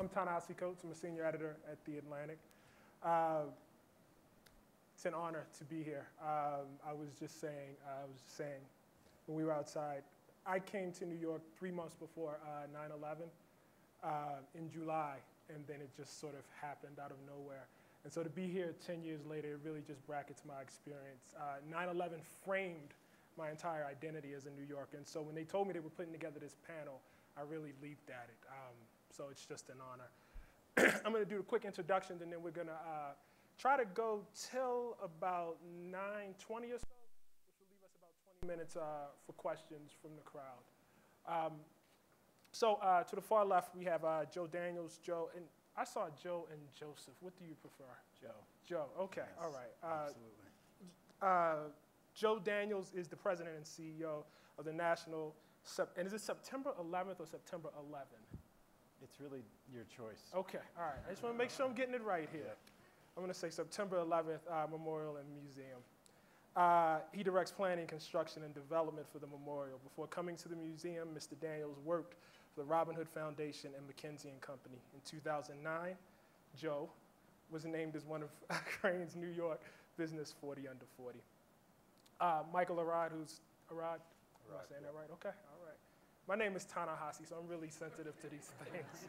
I'm Ta-Nehisi Coates. I'm a senior editor at The Atlantic. It's an honor to be here. I was just saying when we were outside, I came to New York 3 months before 9/11 in July, and then it just sort of happened out of nowhere. And so to be here 10 years later, it really just brackets my experience. 9/11 framed my entire identity as a New Yorker. And so when they told me they were putting together this panel, I really leaped at it. So it's just an honor. I'm going to do a quick introduction, and then we're going to try to go till about 9:20 or so, which will leave us about 20 minutes for questions from the crowd. So to the far left, we have Joe Daniels. Joe, and I saw Joe and Joseph. What do you prefer? Joe. Joe, okay, Yes, all right. Absolutely. Joe Daniels is the president and CEO of the National, and is it September 11th or September 11th? It's really your choice. Okay, all right. I just want to make sure I'm getting it right here. Yep. I'm going to say September 11th Memorial and Museum. He directs planning, construction, and development for the memorial. Before coming to the museum, Mr. Daniels worked for the Robin Hood Foundation and McKinsey & Company. In 2009, Joe was named as one of Crane's New York Business 40 Under 40. Michael Arad, who's Arad? Am I saying that right? Okay, all right. My name is Ta-Nehisi, so I'm really sensitive to these things.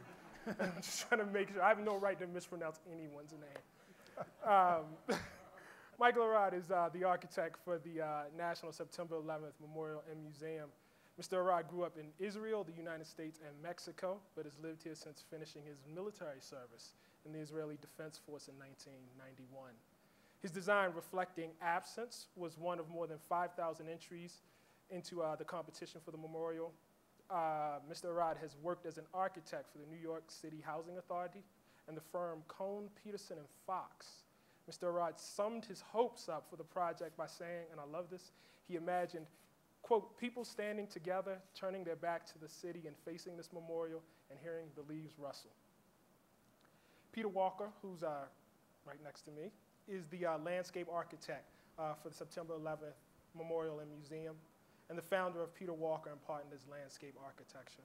I'm just trying to make sure. I have no right to mispronounce anyone's name. Michael Arad is the architect for the National September 11th Memorial and Museum. Mr. Arad grew up in Israel, the United States, and Mexico, but has lived here since finishing his military service in the Israeli Defense Force in 1991. His design, reflecting absence, was one of more than 5,000 entries into the competition for the memorial. Mr. Arad has worked as an architect for the New York City Housing Authority and the firm Cohn, Peterson, and Fox. Mr. Arad summed his hopes up for the project by saying, and I love this, he imagined, quote, people standing together, turning their back to the city and facing this memorial and hearing the leaves rustle. Peter Walker, who's right next to me, is the landscape architect for the September 11th Memorial and Museum, and the founder of Peter Walker and Partners Landscape Architecture.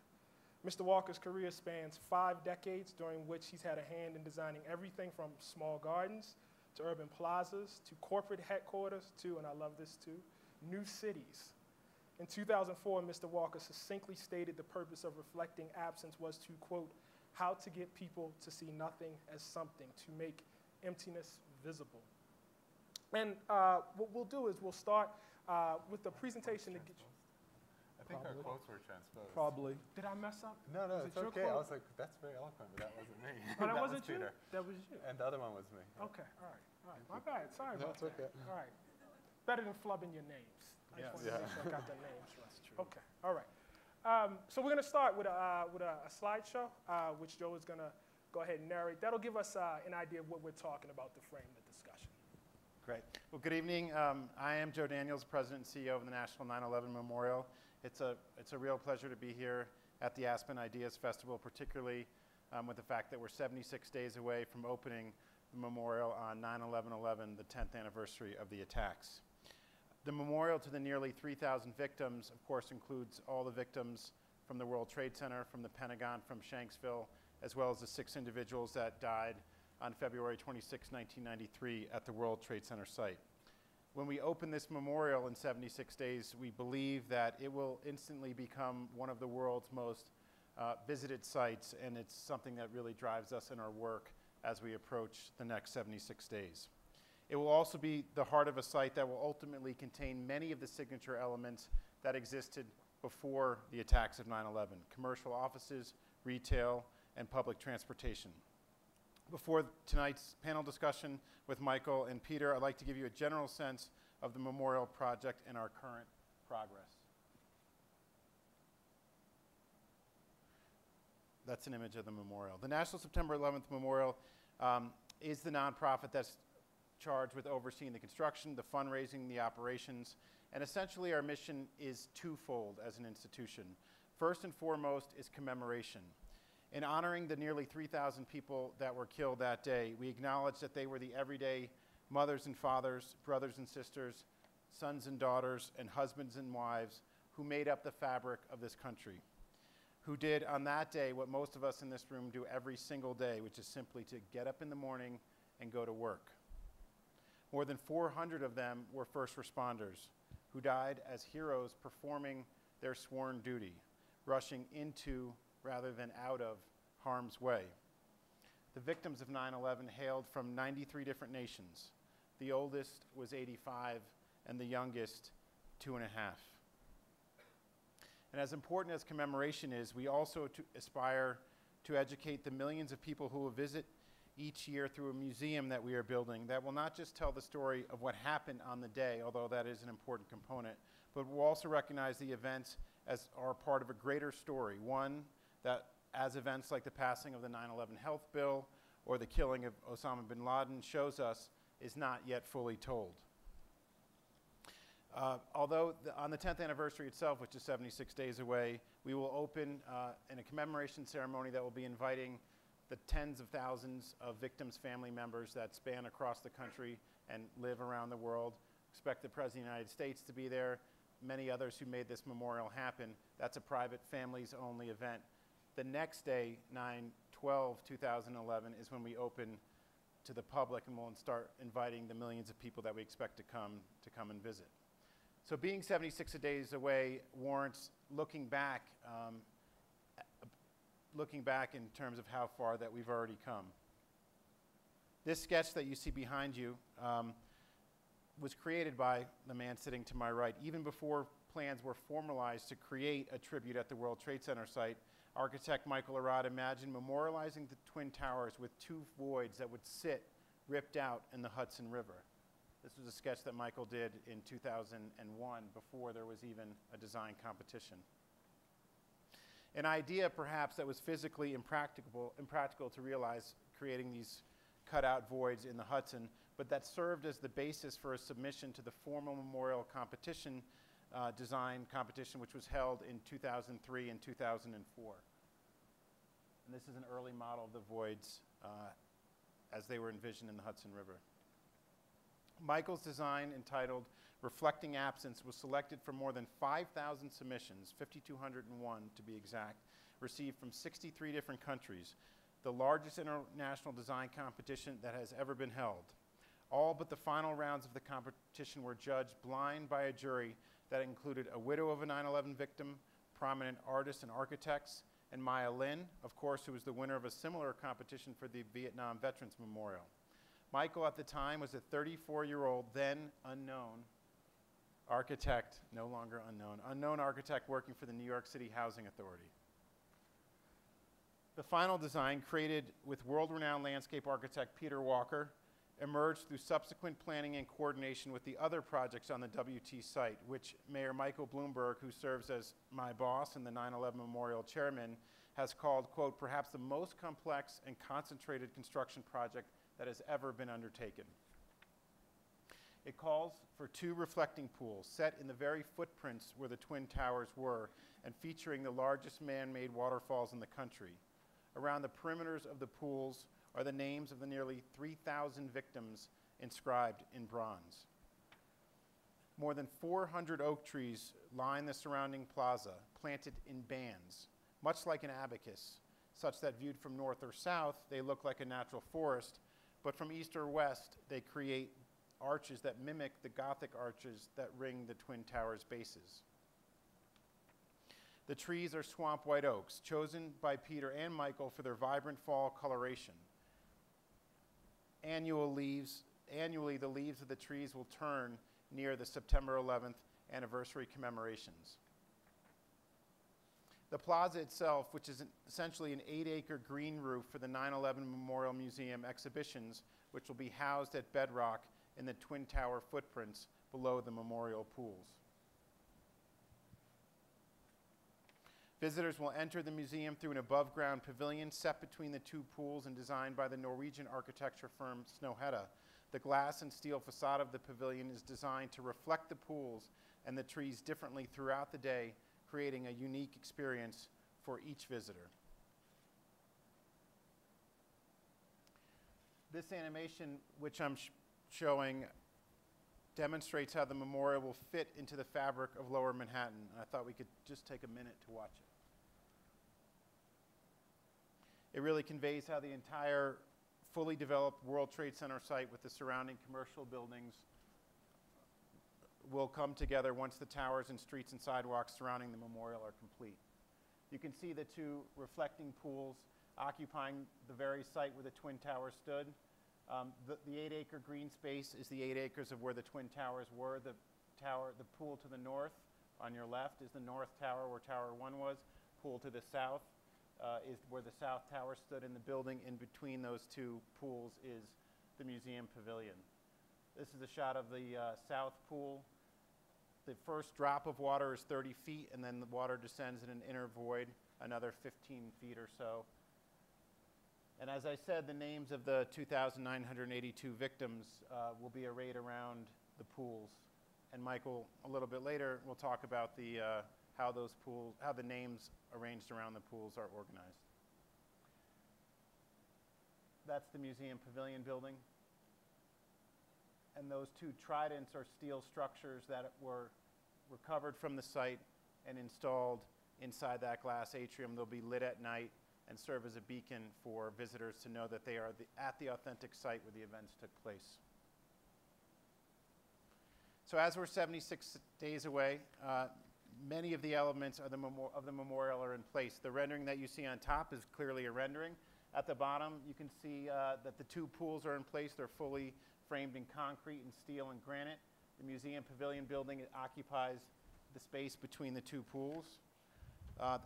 Mr. Walker's career spans 5 decades, during which he's had a hand in designing everything from small gardens to urban plazas to corporate headquarters to, and I love this too, new cities. In 2004, Mr. Walker succinctly stated the purpose of reflecting absence was to, quote, how to get people to see nothing as something, to make emptiness visible. And what we'll do is we'll start with the presentation to get you. I think our quotes were transposed. Probably. Did I mess up? No, Was it's it your okay. quote? I was like, that's very eloquent, but that wasn't me. Oh, that wasn't was you? Peter. That was you. And the other one was me. Okay, all right. My bad. Sorry about That's that. okay. All right. Better than flubbing your names. I just Yes. wanted to make sure I got the names right. That's true. Okay, all right. So we're going to start with a slideshow, which Joe is going to go ahead and narrate. That'll give us an idea of what we're talking about to frame the discussion. Great. Well, good evening. I am Joe Daniels, President and CEO of the National 9/11 Memorial. It's a real pleasure to be here at the Aspen Ideas Festival, particularly with the fact that we're 76 days away from opening the memorial on 9/11/11, the 10th anniversary of the attacks. The memorial to the nearly 3,000 victims, of course, includes all the victims from the World Trade Center, from the Pentagon, from Shanksville, as well as the 6 individuals that died on February 26, 1993 at the World Trade Center site. When we open this memorial in 76 days, we believe that it will instantly become one of the world's most visited sites, and it's something that really drives us in our work as we approach the next 76 days. It will also be the heart of a site that will ultimately contain many of the signature elements that existed before the attacks of 9/11, commercial offices, retail, and public transportation. Before tonight's panel discussion with Michael and Peter, I'd like to give you a general sense of the memorial project and our current progress. That's an image of the memorial. The National September 11th Memorial is the nonprofit that's charged with overseeing the construction, the fundraising, the operations, and essentially our mission is twofold as an institution. First and foremost is commemoration. In honoring the nearly 3,000 people that were killed that day, we acknowledge that they were the everyday mothers and fathers, brothers and sisters, sons and daughters, and husbands and wives who made up the fabric of this country. who did on that day what most of us in this room do every single day, which is simply to get up in the morning and go to work. More than 400 of them were first responders who died as heroes performing their sworn duty, rushing into rather than out of harm's way. The victims of 9/11 hailed from 93 different nations. The oldest was 85 and the youngest 2.5. And as important as commemoration is, we also aspire to educate the millions of people who will visit each year through a museum that we are building that will not just tell the story of what happened on the day, although that is an important component, but will also recognize the events as are part of a greater story, one that, as events like the passing of the 9/11 health bill or the killing of Osama bin Laden shows us, is not yet fully told. Although on the 10th anniversary itself, which is 76 days away, we will open in a commemoration ceremony that will be inviting the tens of thousands of victims' family members that span across the country and live around the world. Expect the President of the United States to be there, many others who made this memorial happen. That's a private, families-only event. The next day, 9/12/2011, is when we open to the public and we'll start inviting the millions of people that we expect to come and visit. So being 76 days away warrants looking back in terms of how far that we've already come. This sketch that you see behind you was created by the man sitting to my right. Even before plans were formalized to create a tribute at the World Trade Center site, architect Michael Arad imagined memorializing the Twin Towers with two voids that would sit ripped out in the Hudson River. This was a sketch that Michael did in 2001 before there was even a design competition. An idea perhaps that was physically impractical to realize, creating these cutout voids in the Hudson, but that served as the basis for a submission to the formal memorial competition, design competition, which was held in 2003 and 2004. And this is an early model of the voids as they were envisioned in the Hudson River. Michael's design, entitled Reflecting Absence, was selected from more than 5,000 submissions, 5,201 to be exact, received from 63 different countries, the largest international design competition that has ever been held. All but the final rounds of the competition were judged blind by a jury that included a widow of a 9/11 victim, prominent artists and architects, and Maya Lin, of course, who was the winner of a similar competition for the Vietnam Veterans Memorial. Michael, at the time, was a 34-year-old, then unknown architect, no longer unknown architect working for the New York City Housing Authority. The final design, created with world-renowned landscape architect Peter Walker, emerged through subsequent planning and coordination with the other projects on the WT site, which Mayor Michael Bloomberg, who serves as my boss and the 9/11 Memorial Chairman, has called, quote, perhaps the most complex and concentrated construction project that has ever been undertaken. It calls for two reflecting pools set in the very footprints where the Twin Towers were and featuring the largest man-made waterfalls in the country. Around the perimeters of the pools are the names of the nearly 3,000 victims inscribed in bronze. More than 400 oak trees line the surrounding plaza, planted in bands, much like an abacus, such that viewed from north or south, they look like a natural forest, but from east or west, they create arches that mimic the Gothic arches that ring the Twin Towers' bases. The trees are swamp white oaks, chosen by Peter and Michael for their vibrant fall coloration. Annually, the leaves of the trees will turn near the September 11th anniversary commemorations. The plaza itself, which is essentially an 8-acre green roof for the 9/11 Memorial Museum exhibitions, which will be housed at bedrock in the Twin Tower footprints below the memorial pools. Visitors will enter the museum through an above-ground pavilion set between the two pools and designed by the Norwegian architecture firm Snøhetta. The glass and steel facade of the pavilion is designed to reflect the pools and the trees differently throughout the day, creating a unique experience for each visitor. This animation, which I'm showing, demonstrates how the memorial will fit into the fabric of Lower Manhattan. I thought we could just take a minute to watch it. It really conveys how the entire fully developed World Trade Center site with the surrounding commercial buildings will come together once the towers and streets and sidewalks surrounding the memorial are complete. You can see the two reflecting pools occupying the very site where the Twin Towers stood. The 8-acre green space is the 8 acres of where the Twin Towers were. The pool to the north on your left is the North Tower where Tower 1 was. Pool to the south is where the South Tower stood, in the building in between those two pools is the museum pavilion. This is a shot of the south pool. The first drop of water is 30 feet, and then the water descends in an inner void, another 15 feet or so. And as I said, the names of the 2,982 victims will be arrayed around the pools. And Michael, a little bit later, will talk about how the names arranged around the pools are organized. That's the museum pavilion building. And those two tridents are steel structures that were recovered from the site and installed inside that glass atrium. They'll be lit at night and serve as a beacon for visitors to know that they are at the authentic site where the events took place. So as we're 76 days away, many of the elements of the memorial are in place. The rendering that you see on top is clearly a rendering. At the bottom, you can see that the two pools are in place. They're fully framed in concrete and steel and granite. The museum pavilion building occupies the space between the two pools.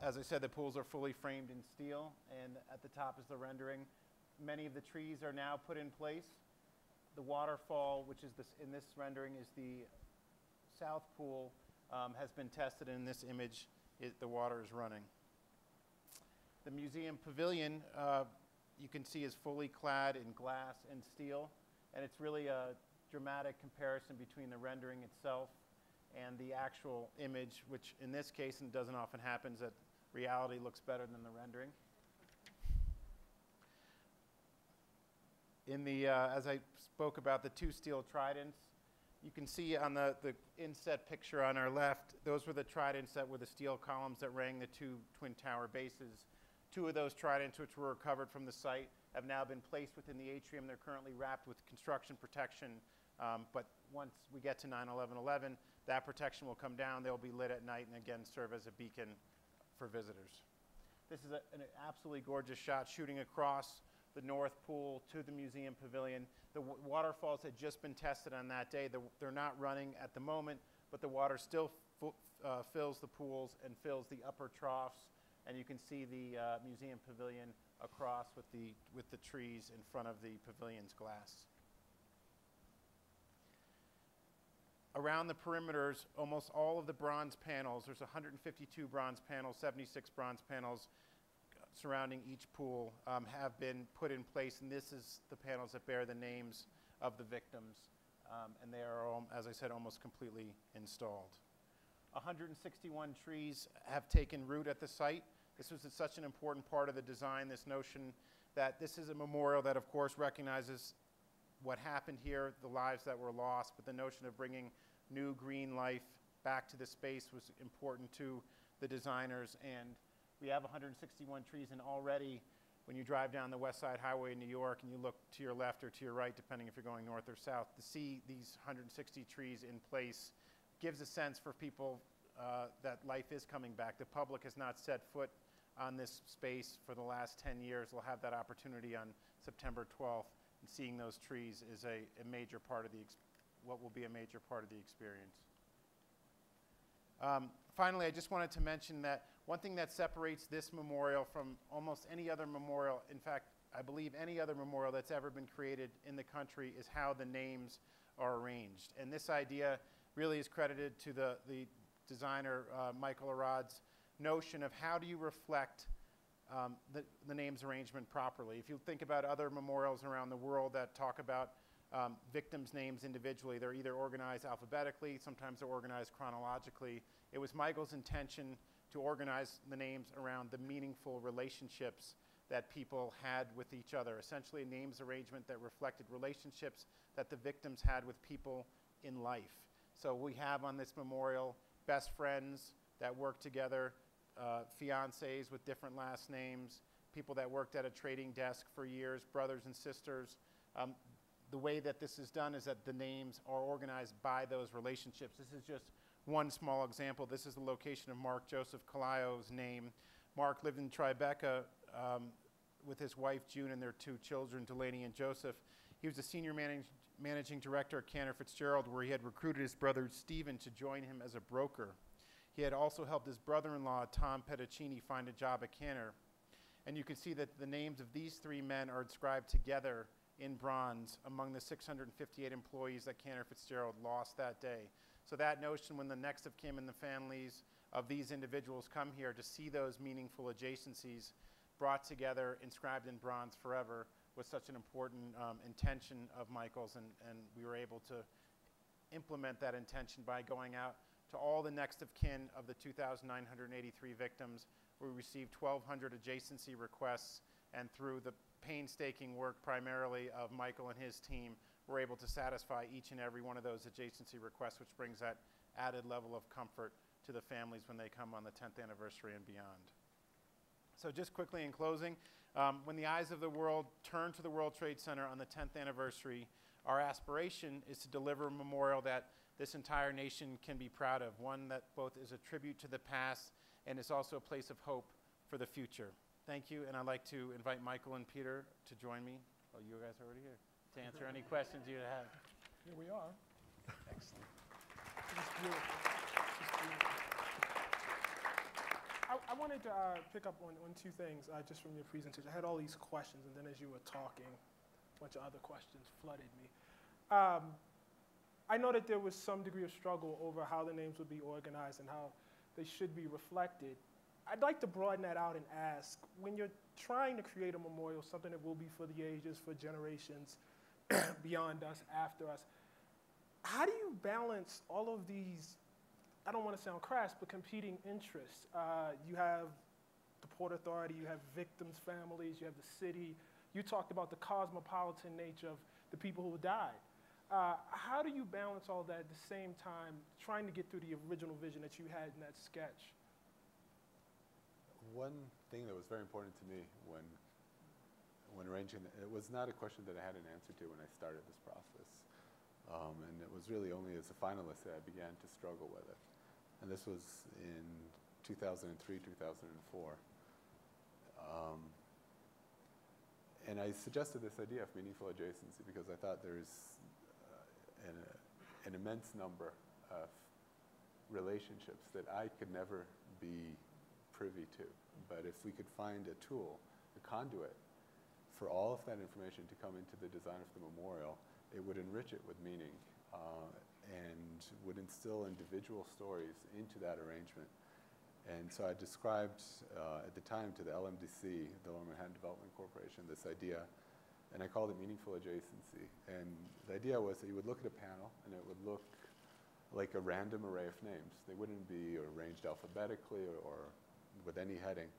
As I said, the pools are fully framed in steel, and at the top is the rendering. Many of the trees are now put in place. The waterfall, which is in this rendering, is the south pool, has been tested, and in this image, the water is running. The museum pavilion, you can see, is fully clad in glass and steel, and it's really a dramatic comparison between the rendering itself and the actual image, which in this case, and it doesn't often happen, is that reality looks better than the rendering. As I spoke about the two steel tridents, you can see on the inset picture on our left, those were the tridents that were the steel columns that rang the two Twin Tower bases. Two of those tridents, which were recovered from the site, have now been placed within the atrium. They're currently wrapped with construction protection, but once we get to 9/11/11, that protection will come down. They'll be lit at night and again serve as a beacon for visitors. This is an absolutely gorgeous shot shooting across the north pool to the museum pavilion. The waterfalls had just been tested on that day. They're not running at the moment, but the water still fills the pools and fills the upper troughs. And you can see the museum pavilion across with the trees in front of the pavilion's glass. Around the perimeters, almost all of the bronze panels, there's 152 bronze panels, 76 bronze panels surrounding each pool, have been put in place, and this is the panels that bear the names of the victims, and they are, as I said, almost completely installed. 161 trees have taken root at the site. This was such an important part of the design, this notion that this is a memorial that, of course, recognizes what happened here, the lives that were lost, but the notion of bringing new green life back to the space was important to the designers. And we have 161 trees, and already when you drive down the West Side Highway in New York and you look to your left or to your right, depending if you're going north or south, to see these 160 trees in place gives a sense for people that life is coming back. The public has not set foot on this space for the last 10 years. We'll have that opportunity on September 12th, and seeing those trees is a major part of what will be a major part of the experience. Finally, I just wanted to mention that one thing that separates this memorial from almost any other memorial, in fact, I believe any other memorial that's ever been created in the country, is how the names are arranged. And this idea really is credited to the designer, Michael Arad's notion of how do you reflect the names arrangement properly. If you think about other memorials around the world that talk about victims' names individually, they're either organized alphabetically, sometimes they're organized chronologically. It was Michael's intention to organize the names around the meaningful relationships that people had with each other, essentially a names arrangement that reflected relationships that the victims had with people in life. So we have on this memorial best friends that work together, fiancés with different last names, people that worked at a trading desk for years, brothers and sisters. The way that this is done is that the names are organized by those relationships. This is just one small example. This is the location of Mark Joseph Calaio's name. Mark lived in Tribeca with his wife June and their 2 children, Delaney and Joseph. He was the senior managing director at Cantor Fitzgerald, where he had recruited his brother Stephen to join him as a broker. He had also helped his brother-in-law, Tom Petticini, find a job at Cantor. And you can see that the names of these 3 men are inscribed together in bronze among the 658 employees that Cantor Fitzgerald lost that day. So that notion, when the next of kin and the families of these individuals come here to see those meaningful adjacencies brought together, inscribed in bronze forever, was such an important intention of Michael's, and we were able to implement that intention by going out to all the next of kin of the 2,983 victims. We received 1,200 adjacency requests, and through the painstaking work primarily of Michael and his team, we're able to satisfy each and every one of those adjacency requests, which brings that added level of comfort to the families when they come on the 10th anniversary and beyond. So just quickly in closing, when the eyes of the world turn to the World Trade Center on the 10th anniversary, our aspiration is to deliver a memorial that this entire nation can be proud of, one that both is a tribute to the past and is also a place of hope for the future. Thank you, and I'd like to invite Michael and Peter to join me. Oh, you guys are already here. To answer any questions you have. Here we are. Excellent. It's beautiful. It's beautiful. I wanted to pick up on 2 things just from your presentation. I had all these questions, and then as you were talking, a bunch of other questions flooded me. I know that there was some degree of struggle over how the names would be organized and how they should be reflected. I'd like to broaden that out and ask, when you're trying to create a memorial, something that will be for the ages, for generations beyond us, after us, how do you balance all of these, I don't want to sound crass, but competing interests? You have the Port Authority, you have victims' families, you have the city. You talked about the cosmopolitan nature of the people who died. How do you balance all that at the same time, trying to get through the original vision that you had in that sketch? One thing that was very important to me when arranging it was not a question that I had an answer to when I started this process. And it was really only as a finalist that I began to struggle with it. And this was in 2003, 2004. And I suggested this idea of meaningful adjacency because I thought there's an immense number of relationships that I could never be privy to. But if we could find a tool, a conduit, for all of that information to come into the design of the memorial, it would enrich it with meaning and would instill individual stories into that arrangement. And so I described at the time to the LMDC, the Lower Manhattan Development Corporation, this idea, and I called it meaningful adjacency. And the idea was that you would look at a panel and it would look like a random array of names. They wouldn't be arranged alphabetically or with any heading,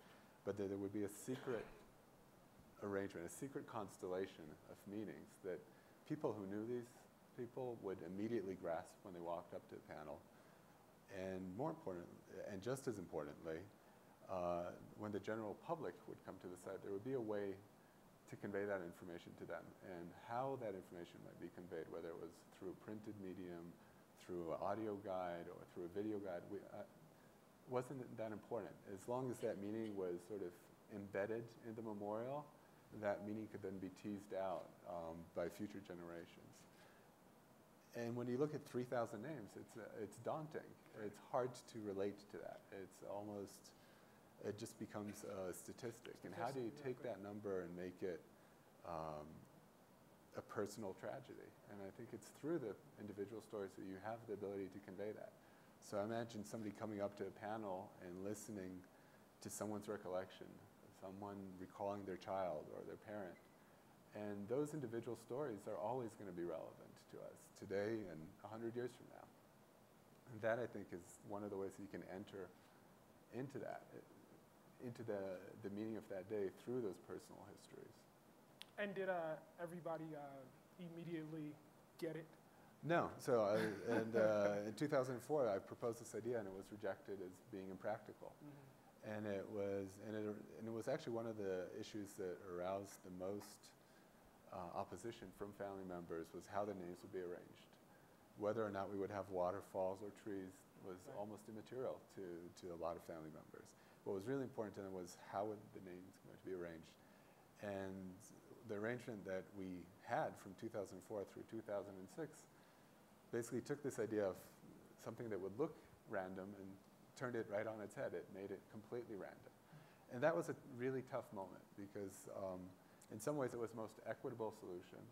but there would be a secret arrangement, a secret constellation of meanings that people who knew these people would immediately grasp when they walked up to the panel. And more important, and just as importantly, when the general public would come to the site, there would be a way to convey that information to them, and how that information might be conveyed, whether it was through a printed medium, through an audio guide, or through a video guide, wasn't that important. As long as that meaning was sort of embedded in the memorial, that meaning could then be teased out by future generations. And when you look at 3,000 names, it's daunting. It's hard to relate to that. It's almost, it just becomes a statistic. And how do you take that number and make it a personal tragedy? And I think it's through the individual stories that you have the ability to convey that. So I imagine somebody coming up to a panel and listening to someone's recollection, someone recalling their child or their parent. And those individual stories are always going to be relevant to us today and 100 years from now. And that, I think, is one of the ways that you can enter into that, into the meaning of that day through those personal histories. And did everybody immediately get it? No. So in 2004, I proposed this idea, and it was rejected as being impractical. Mm-hmm. And it was actually one of the issues that aroused the most opposition from family members was how the names would be arranged. Whether or not we would have waterfalls or trees was almost immaterial to a lot of family members. What was really important to them was how would the names going to be arranged. And the arrangement that we had from 2004 through 2006 basically took this idea of something that would look random and turned it right on its head. It made it completely random. And that was a really tough moment because in some ways it was the most equitable solution.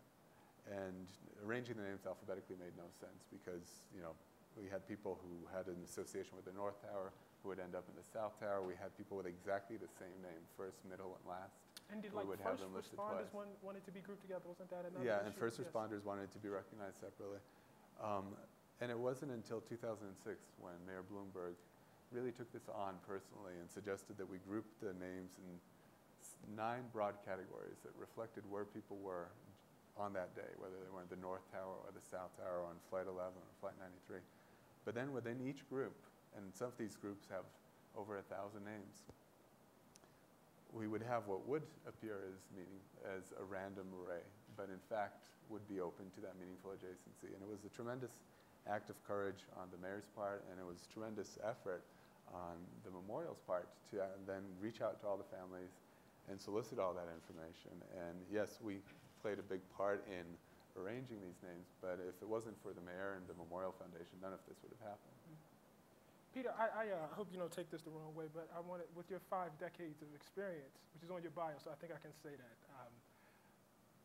And arranging the names alphabetically made no sense because, we had people who had an association with the North Tower who would end up in the South Tower. We had people with exactly the same name, first, middle, and last. And did we would first have them listed responders twice. wanted to be grouped together? Wasn't that another Yeah, issue? and first responders wanted to be recognized separately. And it wasn't until 2006 when Mayor Bloomberg really took this on personally and suggested that we group the names in 9 broad categories that reflected where people were on that day, whether they were in the North Tower or the South Tower or on Flight 11 or Flight 93. But then within each group, and some of these groups have over 1,000 names, we would have what would appear as a random array, but in fact would be open to that meaningful adjacency. And it was a tremendous act of courage on the mayor's part, and it was tremendous effort on the memorial's part to then reach out to all the families and solicit all that information. And yes, we played a big part in arranging these names, but if it wasn't for the mayor and the Memorial Foundation, none of this would have happened. Peter, I hope you don't take this the wrong way, but I wanted, with your 5 decades of experience, which is on your bio, so I think I can say that.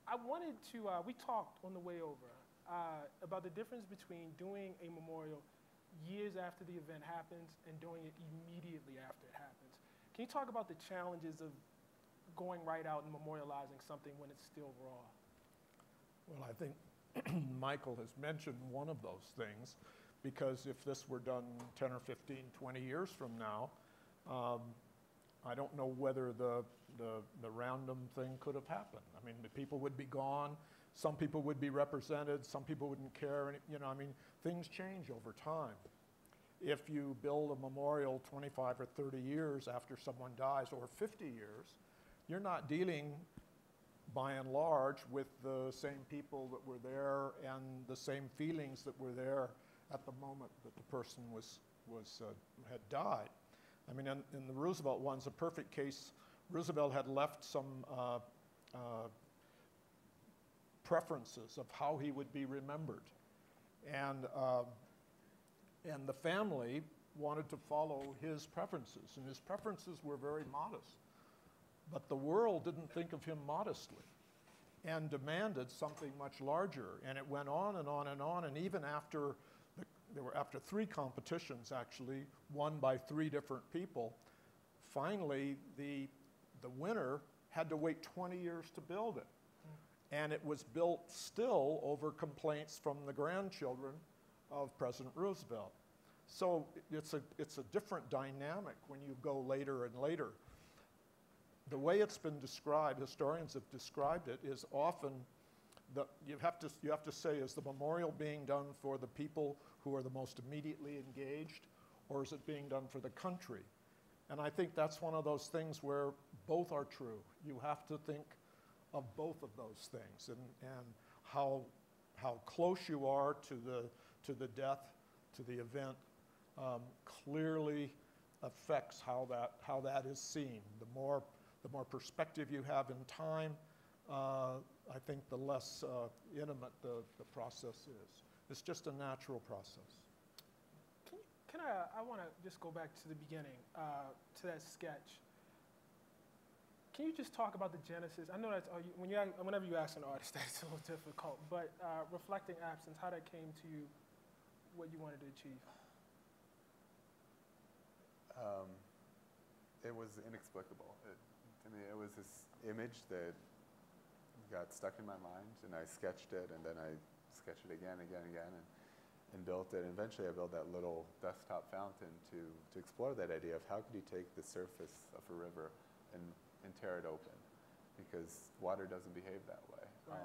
I wanted to, we talked on the way over about the difference between doing a memorial years after the event happens and doing it immediately after it happens. Can you talk about the challenges of going right out and memorializing something when it's still raw? Well, I think Michael has mentioned one of those things, because if this were done 10 or 15, 20 years from now, I don't know whether the random thing could have happened. I mean, the people would be gone. Some people would be represented. Some people wouldn't care. And, things change over time. If you build a memorial 25 or 30 years after someone dies, or 50 years, you're not dealing, by and large, with the same people that were there and the same feelings that were there at the moment that the person had died. I mean, in the Roosevelt one's a perfect case. Roosevelt had left some preferences of how he would be remembered. And the family wanted to follow his preferences, and his preferences were very modest. But the world didn't think of him modestly and demanded something much larger. And it went on and on and on, and even after there were 3 competitions, actually, won by 3 different people, finally the winner had to wait 20 years to build it. And it was built still over complaints from the grandchildren of President Roosevelt. So it's a different dynamic when you go later and later. The way it's been described, historians have described it, is often you have to say, is the memorial being done for the people who are the most immediately engaged, or is it being done for the country? And I think that's one of those things where both are true. You have to think of both of those things, and how close you are to the death, to the event, clearly affects how that is seen. The more perspective you have in time, I think the less intimate the process is. It's just a natural process. I want to just go back to the beginning, to that sketch. Can you just talk about the genesis? I know that's whenever you ask an artist, that's a little difficult, but reflecting absence, how that came to you, what you wanted to achieve. It was inexplicable. To me, it was this image that got stuck in my mind, and I sketched it, and then I sketched it again, and built it. And eventually, I built that little desktop fountain to explore that idea of how could you take the surface of a river and tear it open, because water doesn't behave that way. Right.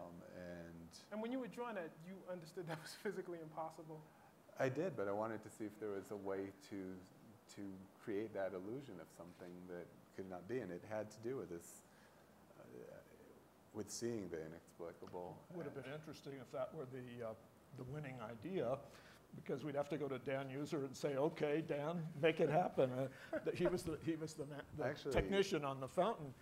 And when you were drawing that, you understood that was physically impossible? I did, but I wanted to see if there was a way to create that illusion of something that could not be. And it had to do with this, with seeing the inexplicable. It would have been interesting if that were the winning idea, because we'd have to go to Dan User and say, okay, Dan, make it happen. He was the Actually, technician on the fountain,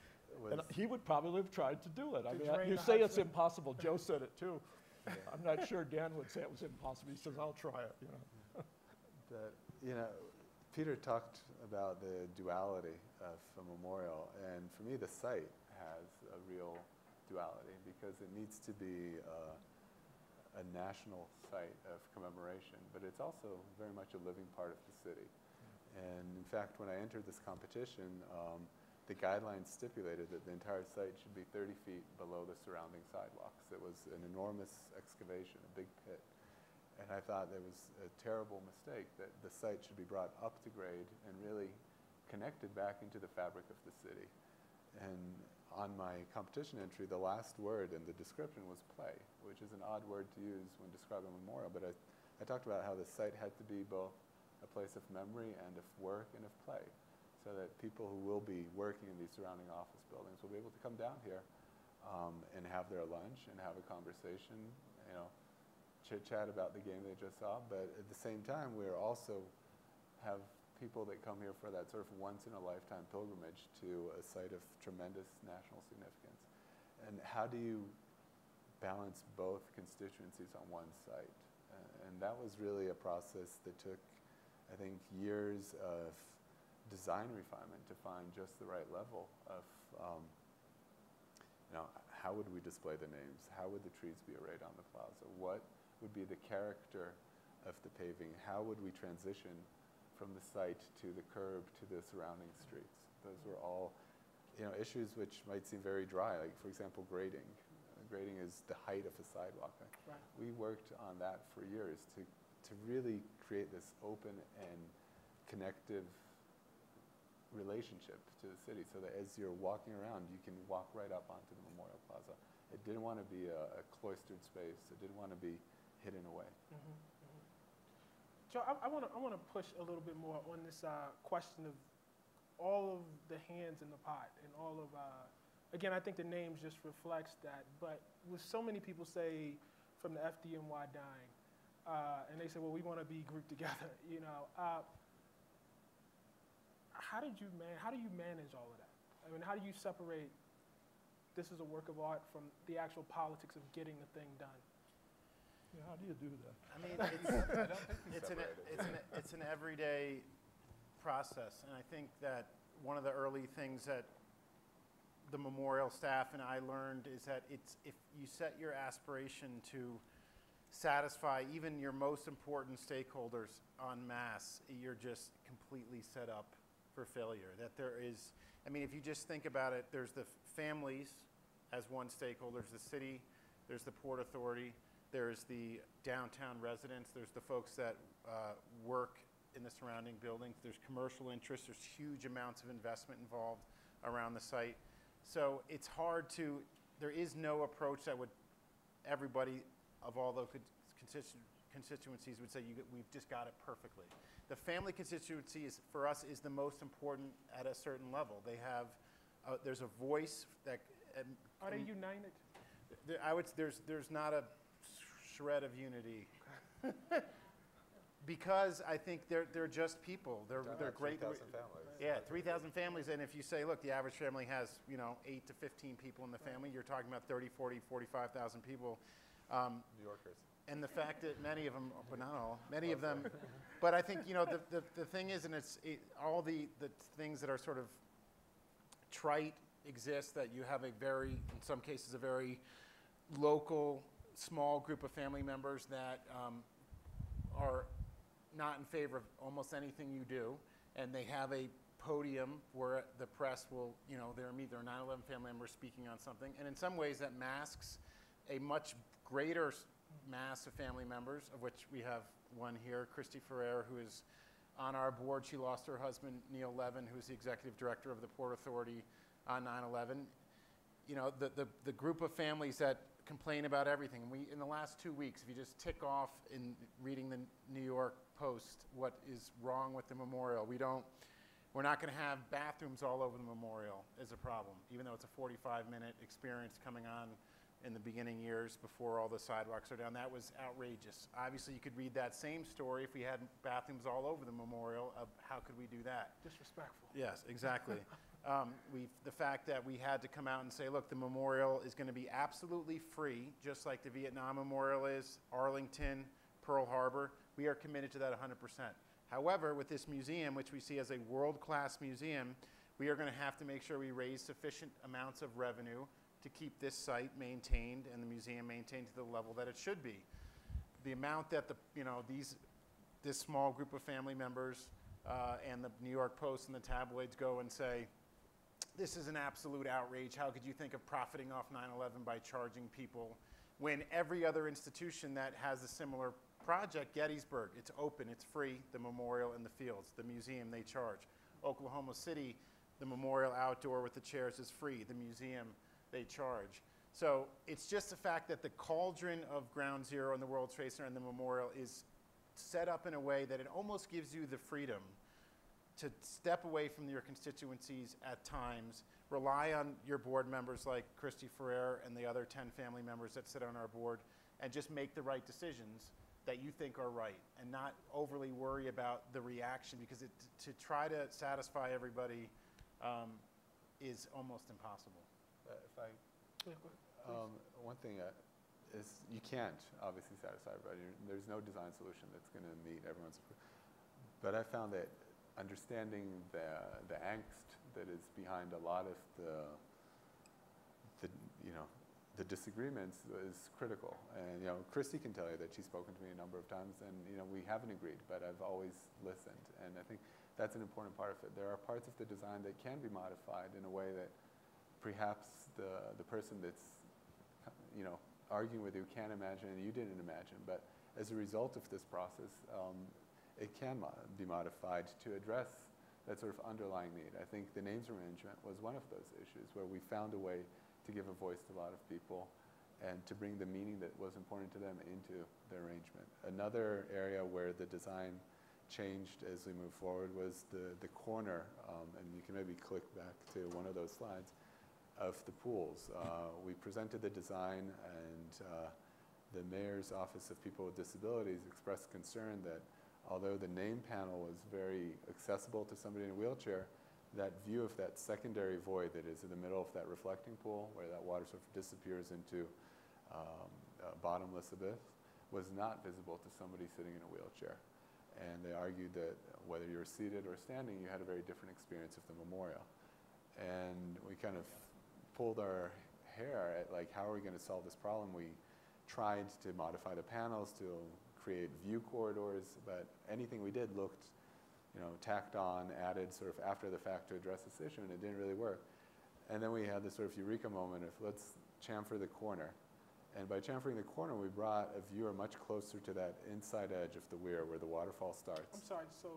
and he would probably have tried to do it. I mean, drain you the say it's Hudson. impossible. Joe said it too. Yeah. I'm not sure Dan would say it was impossible. He says, I'll try it, you know. That, you know, Peter talked about the duality of a memorial, and for me the site has a real duality because it needs to be a national site of commemoration, but it's also very much a living part of the city. And in fact, when I entered this competition, the guidelines stipulated that the entire site should be 30 feet below the surrounding sidewalks. It was an enormous excavation, a big pit. And I thought there was a terrible mistake that the site should be brought up to grade and really connected back into the fabric of the city. And on my competition entry, the last word in the description was play, which is an odd word to use when describing a memorial, but I talked about how the site had to be both a place of memory and of work and of play, so that people who will be working in these surrounding office buildings will be able to come down here and have their lunch and have a conversation, you know, chit-chat about the game they just saw, but at the same time, we're also have people that come here for that sort of once-in-a-lifetime pilgrimage to a site of tremendous national significance. And how do you balance both constituencies on one site? And that was really a process that took, I think, years of design refinement to find just the right level of, you know, how would we display the names? How would the trees be arrayed on the plaza? What would be the character of the paving? How would we transition from the site to the curb to the surrounding streets? Those were all, you know, issues which might seem very dry, like, for example, grading. Grading is the height of a sidewalk. Right. We worked on that for years to really create this open and connective relationship to the city so that as you're walking around, you can walk right up onto the Memorial Plaza. It didn't want to be a cloistered space. It didn't want to be hidden away. Mm-hmm. Joe, I want to push a little bit more on this question of all of the hands in the pot and all of, again, I think the names just reflects that, but with so many people say from the FDNY dying, and they say, well, we want to be grouped together, you know. How do you manage all of that? I mean, how do you separate this is a work of art from the actual politics of getting the thing done? Yeah, how do you do that? I mean, it's an everyday process, and I think that one of the early things that the memorial staff and I learned is that if you set your aspiration to satisfy even your most important stakeholders en masse, you're just completely set up for failure. That there is, I mean, if you just think about it, there's the families as one stakeholder, there's the city, there's the Port Authority, there's the downtown residents, there's the folks that work in the surrounding buildings, there's commercial interests, there's huge amounts of investment involved around the site. So it's hard to, there is no approach that would, everybody of all the constituencies would say, we've just got it perfectly. The family constituency is, for us, is the most important at a certain level. They have, there's a voice that... Are they united? There's not a shred of unity. Because I think they're just people. They're great. 3,000 families. Yeah, 3,000 families. And if you say, look, the average family has, 8 to 15 people in the family, you're talking about 30, 40, 45,000 people. New Yorkers. And the fact that many of them, but not all, many of them, but I think, the thing is, and all the things that are sort of trite exist, that you have a very, in some cases, a very local, small group of family members that are not in favor of almost anything you do, and they have a podium where the press will, they're either a 9/11 family member speaking on something, and in some ways that masks a much greater mass of family members, of which we have one here, Christy Ferrer, who is on our board. She lost her husband, Neil Levin, who's the executive director of the Port Authority on 9/11. The group of families that complain about everything. In the last 2 weeks, if you just tick off in reading the New York Post what is wrong with the memorial, we don't We're not going to have bathrooms all over the memorial is a problem, even though it's a 45-minute experience coming on in the beginning years before all the sidewalks are down. That was outrageous. Obviously, you could read that same story if we had bathrooms all over the memorial of how could we do that. Disrespectful. Yes, exactly. The fact that we had to come out and say, look, the memorial is going to be absolutely free, just like the Vietnam Memorial is, Arlington, Pearl Harbor. We are committed to that 100%. However, with this museum, which we see as a world-class museum, we are going to have to make sure we raise sufficient amounts of revenue to keep this site maintained and the museum maintained to the level that it should be. The amount that this small group of family members and the New York Post and the tabloids go and say, this is an absolute outrage. How could you think of profiting off 9/11 by charging people when every other institution that has a similar project, Gettysburg, it's open, it's free, the memorial and the fields. The museum, they charge. Oklahoma City, the memorial outdoor with the chairs is free. The museum, they charge. So it's just the fact that the cauldron of Ground Zero and the World Trade Center and the memorial is set up in a way that it almost gives you the freedom to step away from your constituencies at times, rely on your board members like Christy Ferrer and the other 10 family members that sit on our board, and just make the right decisions that you think are right, and not overly worry about the reaction, because to try to satisfy everybody is almost impossible. If I, Yeah, go ahead, one thing is you can't obviously satisfy everybody. There's no design solution that's going to meet everyone's. But I found that understanding the angst that is behind a lot of the disagreements is critical. And Christy can tell you that she's spoken to me a number of times, and we haven't agreed, but I've always listened. And I think that's an important part of it. There are parts of the design that can be modified in a way that perhaps the person that's arguing with you can't imagine and you didn't imagine. But as a result of this process, it can be modified to address that sort of underlying need. I think the names arrangement was one of those issues where we found a way to give a voice to a lot of people and to bring the meaning that was important to them into the arrangement. Another area where the design changed as we move forward was the corner, and you can maybe click back to one of those slides, of the pools. We presented the design, and the Mayor's Office of People with Disabilities expressed concern that although the name panel was very accessible to somebody in a wheelchair, that view of that secondary void that is in the middle of that reflecting pool, where that water sort of disappears into a bottomless abyss, was not visible to somebody sitting in a wheelchair. And they argued that whether you were seated or standing, you had a very different experience of the memorial. And we kind of pulled our hair at, like, how are we going to solve this problem? We tried to modify the panels to create view corridors, but anything we did looked tacked on, added sort of after the fact to address this issue, and it didn't really work. And then we had this sort of eureka moment of let's chamfer the corner. And by chamfering the corner, we brought a viewer much closer to that inside edge of the weir where the waterfall starts. I'm sorry, so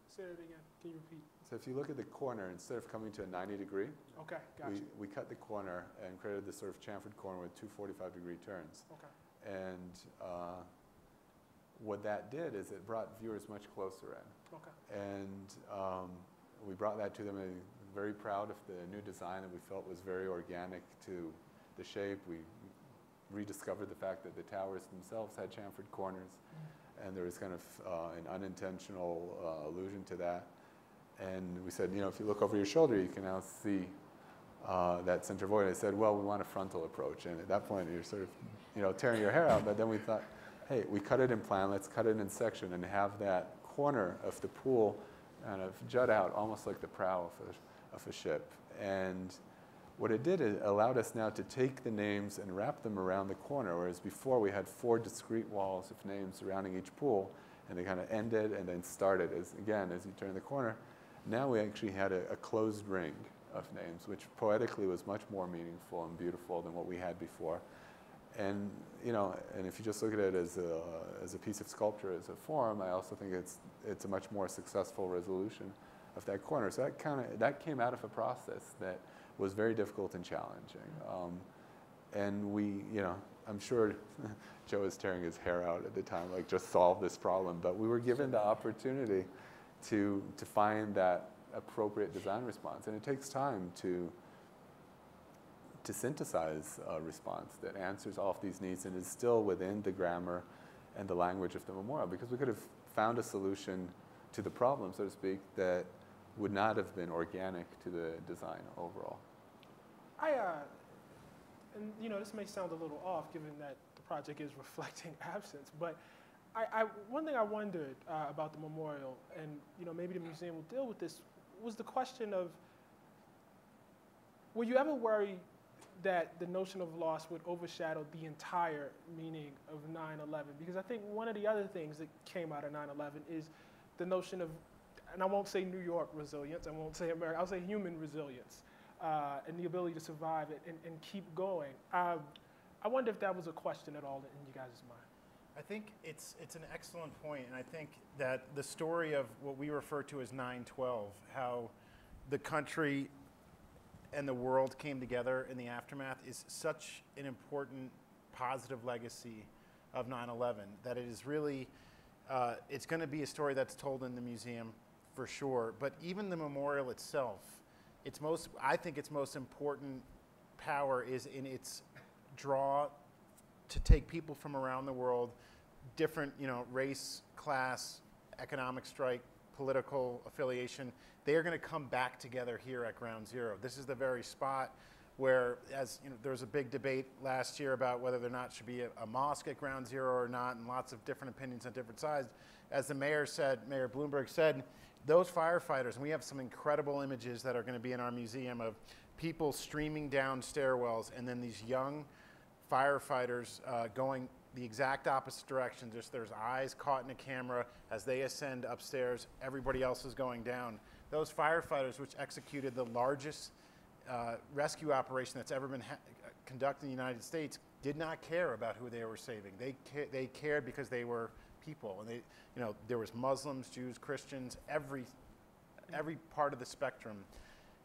say it again. Can you repeat? So if you look at the corner, instead of coming to a 90-degree, Okay, gotcha. we cut the corner and created this sort of chamfered corner with two 45-degree turns. Okay. And what that did is it brought viewers much closer in. Okay. And we brought that to them, and very proud of the new design that we felt was very organic to the shape. We rediscovered the fact that the towers themselves had chamfered corners, and there was kind of an unintentional allusion to that. And we said, if you look over your shoulder, you can now see that center void. I said, well, we want a frontal approach. And at that point, you're sort of, tearing your hair out. But then we thought, hey, we cut it in plan, let's cut it in section and have that corner of the pool kind of jut out almost like the prow of a ship. And what it did, it allowed us now to take the names and wrap them around the corner, whereas before we had 4 discrete walls of names surrounding each pool, and they kind of ended and then started as you turn the corner. Now we actually had a closed ring of names, which poetically was much more meaningful and beautiful than what we had before. And and if you just look at it as a piece of sculpture, as a form, I also think it's a much more successful resolution of that corner. So that came out of a process that was very difficult and challenging. And we, I'm sure Joe was tearing his hair out at the time, like just solve this problem. But we were given the opportunity to find that appropriate design response. And it takes time to synthesize a response that answers all of these needs and is still within the grammar and the language of the memorial, because we could have found a solution to the problem, so to speak, that would not have been organic to the design overall. And you know, this may sound a little off given that the project is reflecting absence, but one thing I wondered about the memorial, and you know, maybe the museum will deal with this, was the question of, were you ever worried that the notion of loss would overshadow the entire meaning of 9/11? Because I think one of the other things that came out of 9/11 is the notion of, and I won't say New York resilience, I won't say America, I'll say human resilience, and the ability to survive it and keep going. I wonder if that was a question at all in you guys' mind. I think it's an excellent point, and I think that the story of what we refer to as 9/12, how the country and the world came together in the aftermath, is such an important positive legacy of 9/11 that it is really, it's going to be a story that's told in the museum for sure. But even the memorial itself, I think its most important power is in its draw to take people from around the world, different, race, class, economic strike, political affiliation. They are going to come back together here at Ground Zero. This is the very spot where, as you know, there was a big debate last year about whether there not should be a mosque at Ground Zero or not, and lots of different opinions on different sides. As the mayor said, Mayor Bloomberg said, those firefighters, and we have some incredible images that are going to be in our museum of people streaming down stairwells, and then these young firefighters going the exact opposite direction, just there's eyes caught in a camera as they ascend upstairs, everybody else is going down. Those firefighters, which executed the largest rescue operation that's ever been conducted in the United States, did not care about who they were saving. They cared because they were people, and there was Muslims, Jews, Christians, every part of the spectrum.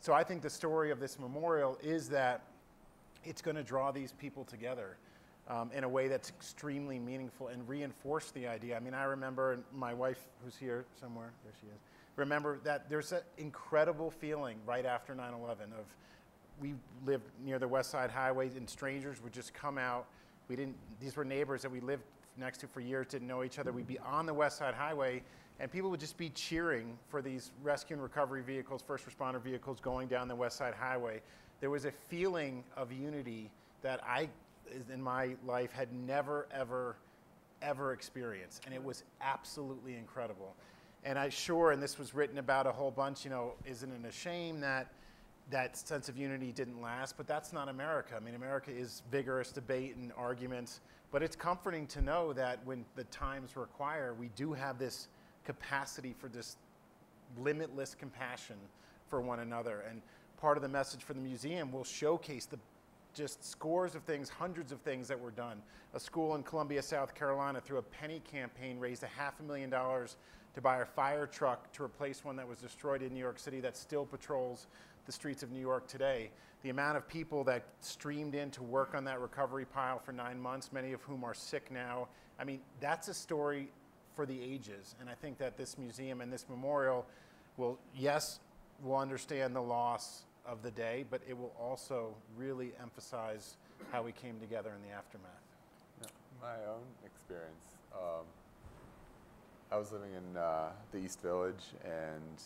So I think the story of this memorial is that it's going to draw these people together in a way that's extremely meaningful and reinforce the idea. I mean, I remember, and my wife, who's here somewhere, there she is, remember that there's an incredible feeling right after 9/11 of, we lived near the West Side Highway, and strangers would just come out. These were neighbors that we lived next to for years, didn't know each other. We'd be on the West Side Highway, and people would just be cheering for these rescue and recovery vehicles, first responder vehicles going down the West Side Highway. There was a feeling of unity that I, in my life, had never, ever experienced, and it was absolutely incredible. And and this was written about a whole bunch, isn't it a shame that that sense of unity didn't last? But that's not America. I mean, America is vigorous debate and arguments, but it's comforting to know that when the times require, we do have this capacity for this limitless compassion for one another. And part of the message for the museum will showcase just scores of things, hundreds of things that were done. A school in Columbia, South Carolina, through a penny campaign, raised $500,000 to buy a fire truck to replace one that was destroyed in New York City that still patrols the streets of New York today. The amount of people that streamed in to work on that recovery pile for 9 months, many of whom are sick now. I mean, that's a story for the ages. And I think that this museum and this memorial will understand the loss of the day, but it will also really emphasize how we came together in the aftermath. Yeah, my own experience, I was living in the East Village and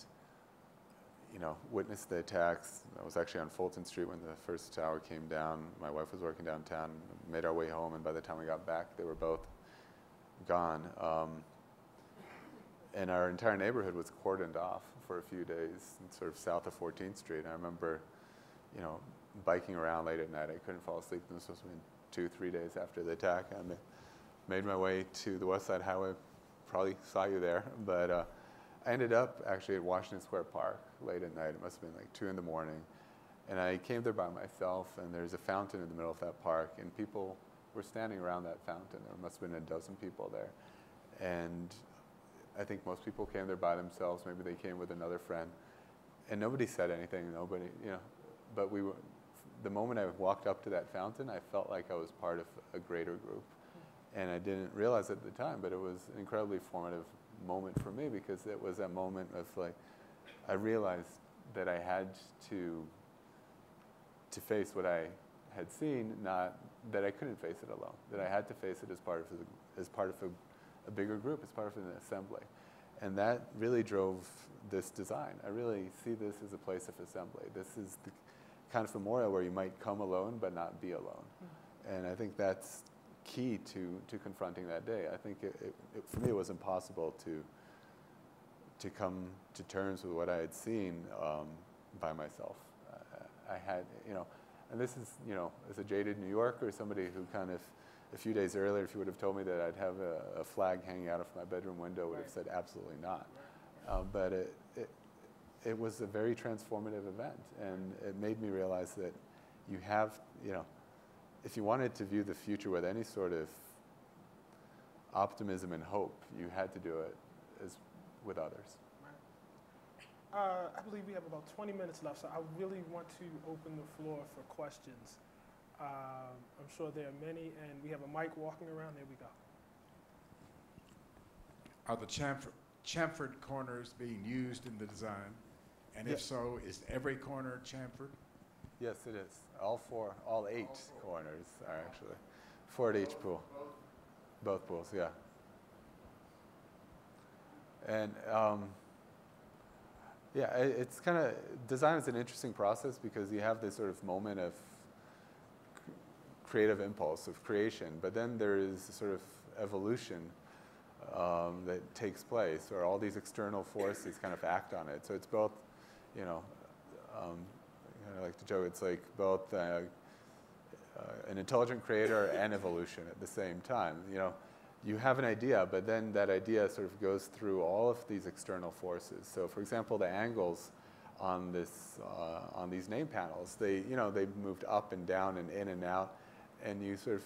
witnessed the attacks. I was actually on Fulton Street when the first tower came down. My wife was working downtown, made our way home, and by the time we got back, they were both gone. And our entire neighborhood was cordoned off for a few days, sort of south of 14th Street. And I remember, biking around late at night. I couldn't fall asleep. This was 2-3 days after the attack. I made my way to the West Side Highway. Probably saw you there, but I ended up actually at Washington Square Park late at night. It must have been like 2 in the morning. And I came there by myself, and there's a fountain in the middle of that park, and people were standing around that fountain. There must have been a dozen people there. And I think most people came there by themselves. Maybe they came with another friend. And nobody said anything, but the moment I walked up to that fountain, I felt like I was part of a greater group. And I didn't realize at the time, but it was an incredibly formative moment for me, because it was that moment of like, I realized that I had to face what I had seen, not that I couldn't face it alone, that I had to face it as part of a bigger group, as part of an assembly. And that really drove this design. I really see this as a place of assembly. This is the kind of memorial where you might come alone but not be alone. And I think that's key to confronting that day. I think for me it was impossible to come to terms with what I had seen by myself. I had, and this is, as a jaded New Yorker, somebody who kind of, a few days earlier, if you would have told me that I'd have a flag hanging out of my bedroom window, would have said absolutely not. But it was a very transformative event, and it made me realize that you have, if you wanted to view the future with any sort of optimism and hope, you had to do it with others. I believe we have about 20 minutes left, so I really want to open the floor for questions. I'm sure there are many, and we have a mic walking around. There we go. Are the chamfered corners being used in the design? And if so, is every corner chamfered? Yes, it is. All eight corners are actually. 4 at each pool. Both pools, yeah. And yeah, it's kind of, design is an interesting process because you have this sort of moment of creative impulse, of creation, but then there is a sort of evolution that takes place, or all these external forces kind of act on it. So it's both, I like to joke, it's like both an intelligent creator and evolution at the same time. You have an idea, but then that idea sort of goes through all of these external forces. So, for example, the angles on these name panels, they moved up and down and in and out, and you sort of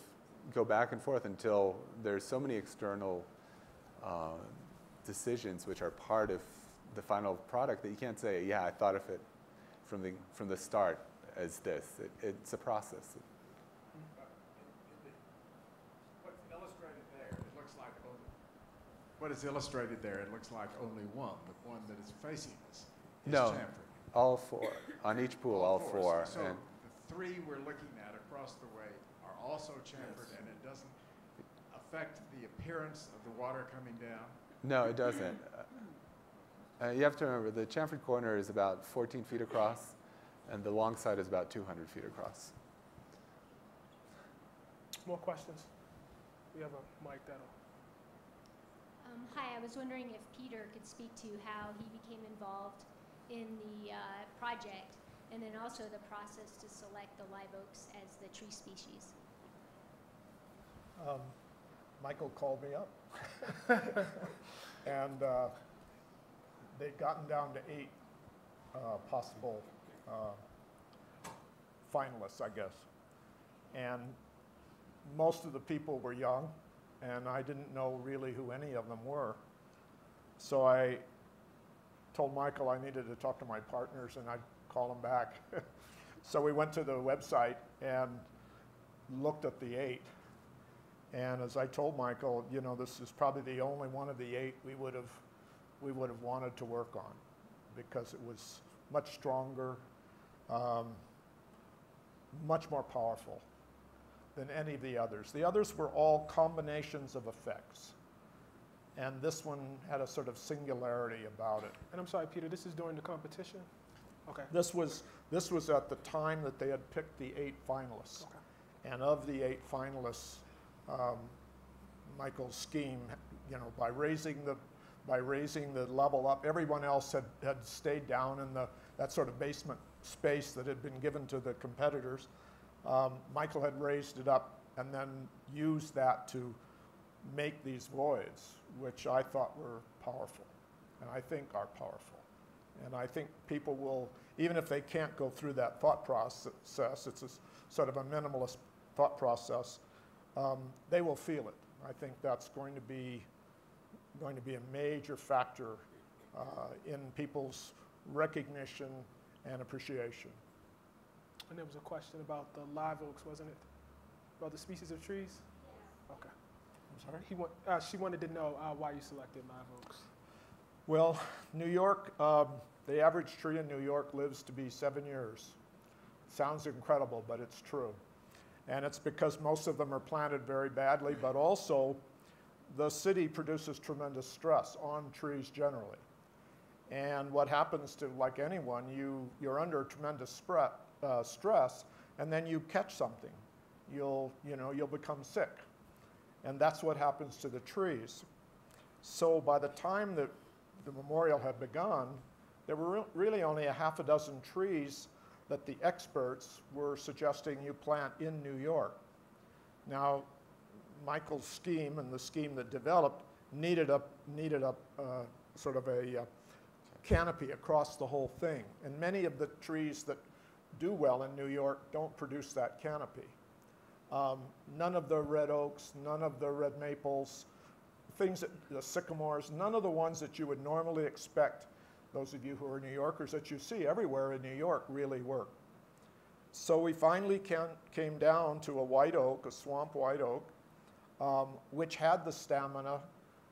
go back and forth until there's so many external decisions which are part of the final product that you can't say, yeah, I thought of it from the start as this. It's a process. What is illustrated there, it looks like only one, the one that is facing us is No, chamfered. all four. On each pool, all four. So And the three we're looking at across the way are also chamfered, and it doesn't affect the appearance of the water coming down? no, it doesn't. You have to remember, the chamfered corner is about 14 feet across, and the long side is about 200 feet across. More questions? We have a mic that'll. Hi, I was wondering if Peter could speak to how he became involved in the project, and then also the process to select the live oaks as the tree species. Michael called me up, and they'd gotten down to 8 possible finalists, I guess. And most of the people were young, and I didn't know really who any of them were. So I told Michael I needed to talk to my partners, and I'd call them back. So we went to the website and looked at the 8. And as I told Michael, this is probably the only one of the 8 we would have wanted to work on, because it was much stronger, much more powerful than any of the others. The others were all combinations of effects, and this one had a sort of singularity about it. And I'm sorry, Peter, this is during the competition? Okay. This was at the time that they had picked the 8 finalists. Okay. And of the 8 finalists, Michael's scheme, by raising the level up, everyone else had stayed down in that sort of basement space that had been given to the competitors. Michael had raised it up and then used that to make these voids, which I thought were powerful, and I think are powerful. And I think people will, even if they can't go through that thought process, it's a sort of a minimalist thought process, they will feel it. I think that's going to be a major factor in people's recognition and appreciation. And there was a question about the live oaks, wasn't it? About the species of trees? Okay. I'm sorry? She wanted to know why you selected live oaks. Well, New York The average tree in New York lives to be 7 years. Sounds incredible, but it's true. And it's because most of them are planted very badly, but also the city produces tremendous stress on trees generally. And what happens to, like anyone, you're under tremendous stress, and then you catch something. You'll become sick. And that's what happens to the trees. So by the time that the memorial had begun, there were really only a half a dozen trees that the experts were suggesting you plant in New York. Now, Michael's scheme and the scheme that developed needed a sort of a canopy across the whole thing. And many of the trees that do well in New York don't produce that canopy. None of the red oaks, none of the red maples, the sycamores, none of the ones that you would normally expect, those of you who are New Yorkers, that you see everywhere in New York really work. So we finally came down to a white oak, a swamp white oak, which had the stamina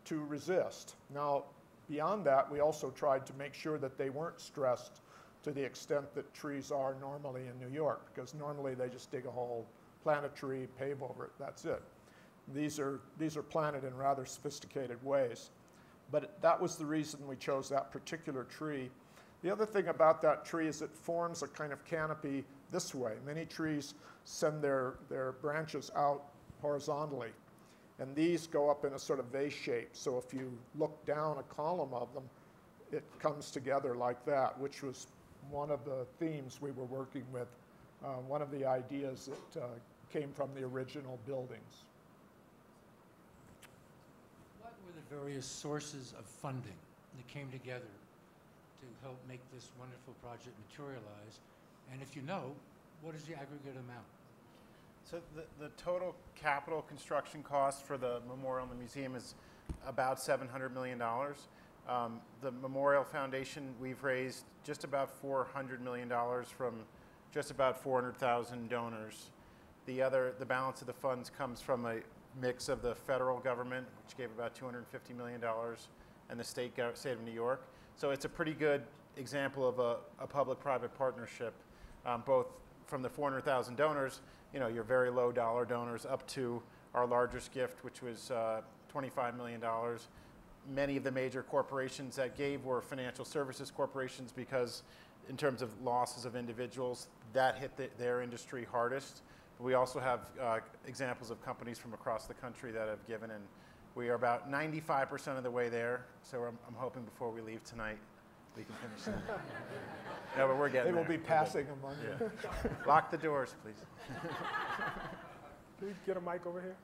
to resist. Now, beyond that, we also tried to make sure that they weren't stressed to the extent that trees are normally in New York, because normally they just dig a hole, plant a tree, pave over it, that's it. These are planted in rather sophisticated ways. But that was the reason we chose that particular tree. The other thing about that tree is it forms a kind of canopy this way. Many trees send their branches out horizontally, and these go up in a sort of vase shape. So if you look down a column of them, it comes together like that, which was one of the themes we were working with, one of the ideas that came from the original buildings. What were the various sources of funding that came together to help make this wonderful project materialize? And if you know, what is the aggregate amount? So the total capital construction cost for the memorial and the museum is about $700 million. The Memorial Foundation, we've raised just about $400 million from just about 400,000 donors. The balance of the funds comes from a mix of the federal government, which gave about $250 million, and the state of New York. So it's a pretty good example of a public-private partnership, both from the 400,000 donors, your very low dollar donors, up to our largest gift, which was $25 million. Many of the major corporations that gave were financial services corporations because in terms of losses of individuals, that hit their industry hardest. We also have examples of companies from across the country that have given, and we are about 95% of the way there. So I'm hoping before we leave tonight, we can finish that. No, but we're getting there. They will be passing among you. Lock the doors, please. Can we get a mic over here?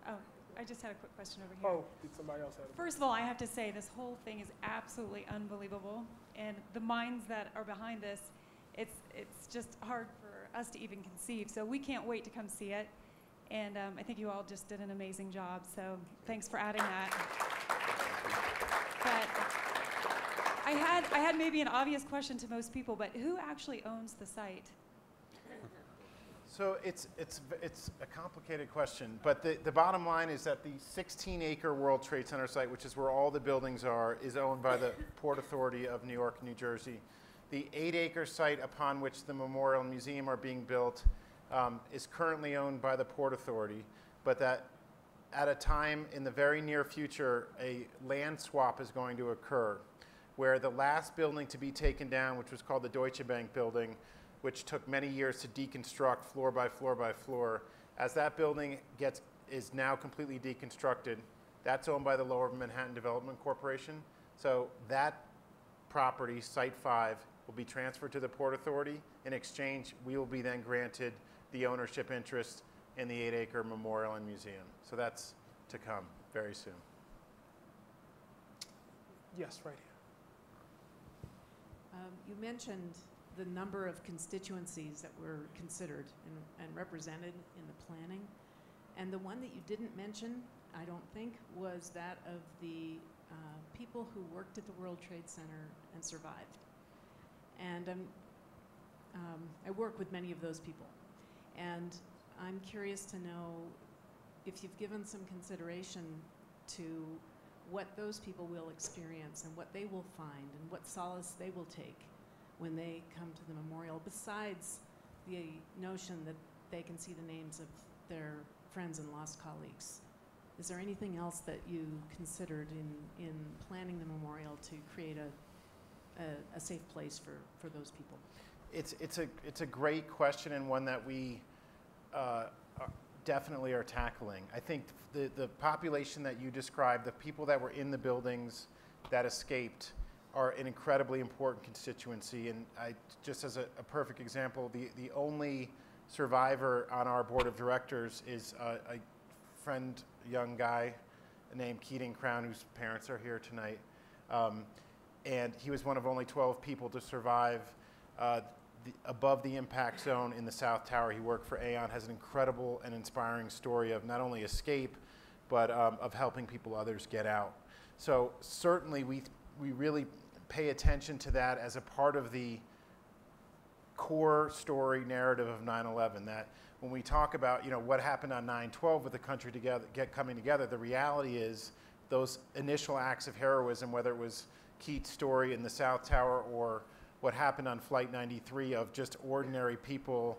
Oh, I just had a quick question over here. Oh, did somebody else have it? First of all, I have to say this whole thing is absolutely unbelievable, and the minds that are behind this, it's just hard for us to even conceive. So we can't wait to come see it, and I think you all just did an amazing job. So thanks for adding that. But I had maybe an obvious question to most people, but who actually owns the site? So it's a complicated question, but the bottom line is that the 16-acre World Trade Center site, which is where all the buildings are, is owned by the Port Authority of New York, New Jersey. The 8-acre site upon which the memorial and museum are being built is currently owned by the Port Authority, but that at a time in the very near future, a land swap is going to occur, where the last building to be taken down, which was called the Deutsche Bank building, which took many years to deconstruct floor by floor by floor. As that building is now completely deconstructed, that's owned by the Lower Manhattan Development Corporation. So that property, Site 5, will be transferred to the Port Authority. In exchange, we will be then granted the ownership interest in the 8-acre memorial and museum. So that's to come very soon. Yes, right here. You mentioned the number of constituencies that were considered and represented in the planning. And the one that you didn't mention, I don't think, was that of the people who worked at the World Trade Center and survived. And I work with many of those people. And I'm curious to know if you've given some consideration to what those people will experience and what they will find and what solace they will take when they come to the memorial, besides the notion that they can see the names of their friends and lost colleagues. Is there anything else that you considered in planning the memorial to create a safe place for those people? It's a great question, and one that we definitely are tackling. I think the population that you described, the people that were in the buildings that escaped, are an incredibly important constituency. And just as a perfect example, the only survivor on our board of directors is a friend, young guy named Keating Crown, whose parents are here tonight. And he was one of only 12 people to survive above the impact zone in the South Tower. He worked for Aon, has an incredible and inspiring story of not only escape, but of helping others get out. So certainly we really pay attention to that as a part of the core story narrative of 9/11, that when we talk about what happened on 9/12 with the country coming together, the reality is those initial acts of heroism, whether it was Keith's story in the South Tower or what happened on Flight 93 of just ordinary people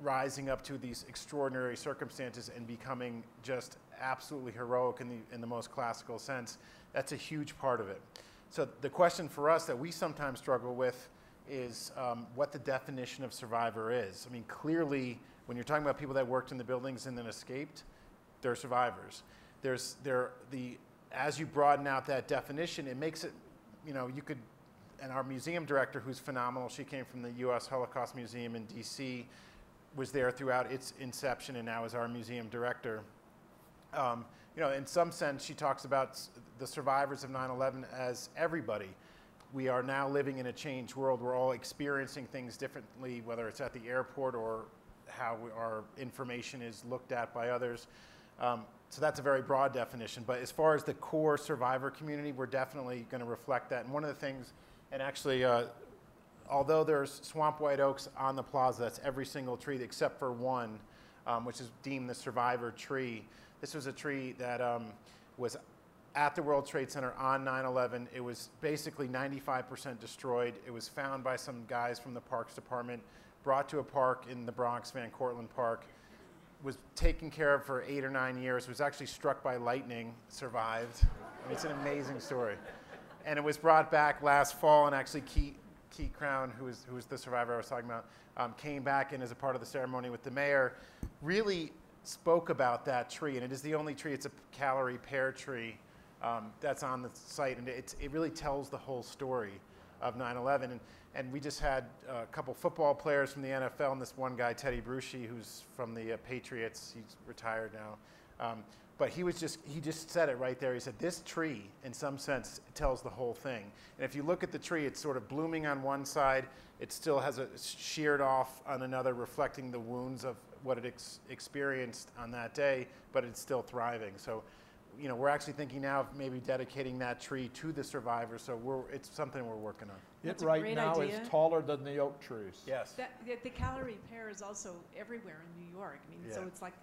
rising up to these extraordinary circumstances and becoming just absolutely heroic in the most classical sense, that's a huge part of it. So the question for us that we sometimes struggle with is what the definition of survivor is. I mean, clearly, when you're talking about people that worked in the buildings and then escaped, they're survivors. As you broaden out that definition, it makes it, you could, and our museum director, who's phenomenal, she came from the U.S. Holocaust Museum in D.C., was there throughout its inception and now is our museum director. In some sense, she talks about the survivors of 9/11 as everybody. We are now living in a changed world. We're all experiencing things differently, whether it's at the airport or how our information is looked at by others. So that's a very broad definition. But as far as the core survivor community, we're definitely going to reflect that. And one of the things, and actually, although there's swamp white oaks on the plaza, that's every single tree except for one, which is deemed the survivor tree. This was a tree that was at the World Trade Center on 9/11. It was basically 95% destroyed. It was found by some guys from the Parks Department, brought to a park in the Bronx, Van Cortlandt Park, was taken care of for 8 or 9 years, was actually struck by lightning, survived. I mean, it's an amazing story. And it was brought back last fall, and actually Keith Crown, who was the survivor I was talking about, came back and as a part of the ceremony with the mayor, really spoke about that tree. And it is the only tree, it's a calorie pear tree that's on the site. And it really tells the whole story of 9/11. And we just had a couple football players from the NFL, and this one guy, Teddy Bruschi, who's from the Patriots. He's retired now. But he just said it right there. He said, this tree, in some sense, tells the whole thing. And if you look at the tree, it's sort of blooming on one side. It still has a sheared off on another, reflecting the wounds of what it experienced on that day, but it's still thriving. So, we're actually thinking now of maybe dedicating that tree to the survivors. So it's something we're working on. That's It a right great now idea. is taller than the oak trees. Yes. The calorie pear is also everywhere in New York. I mean, so Yeah. it's like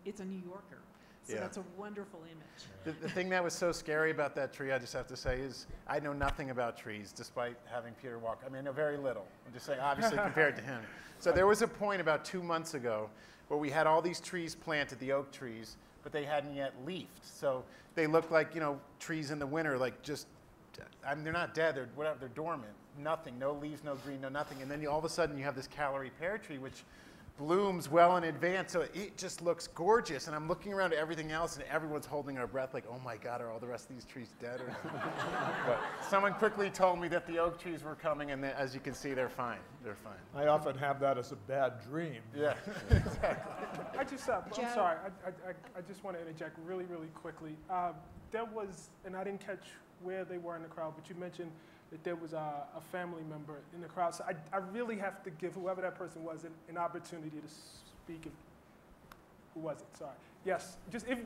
it's a New Yorker. So Yeah. that's a wonderful image. The thing that was so scary about that tree, I just have to say, is I know nothing about trees, despite having Peter walk. I mean, I know very little. I'm just saying, obviously, compared to him. So there was a point about 2 months ago where we had all these trees planted, the oak trees, but they hadn't yet leafed. So they look like, trees in the winter, like just, they're not dead, they're dormant. Nothing, no leaves, no green, no nothing. And then all of a sudden you have this calorie pear tree, which blooms well in advance, so it just looks gorgeous. And I'm looking around at everything else, and everyone's holding our breath like, oh my God, are all the rest of these trees dead? But someone quickly told me that the oak trees were coming, and as you can see, they're fine. They're fine. I often have that as a bad dream. Yeah, exactly. I just, I'm Joe. sorry, I just want to interject really, really quickly. There was, and I didn't catch where they were in the crowd, but you mentioned that there was a family member in the crowd. So I really have to give whoever that person was an opportunity to speak. Who was it? Sorry. Yes,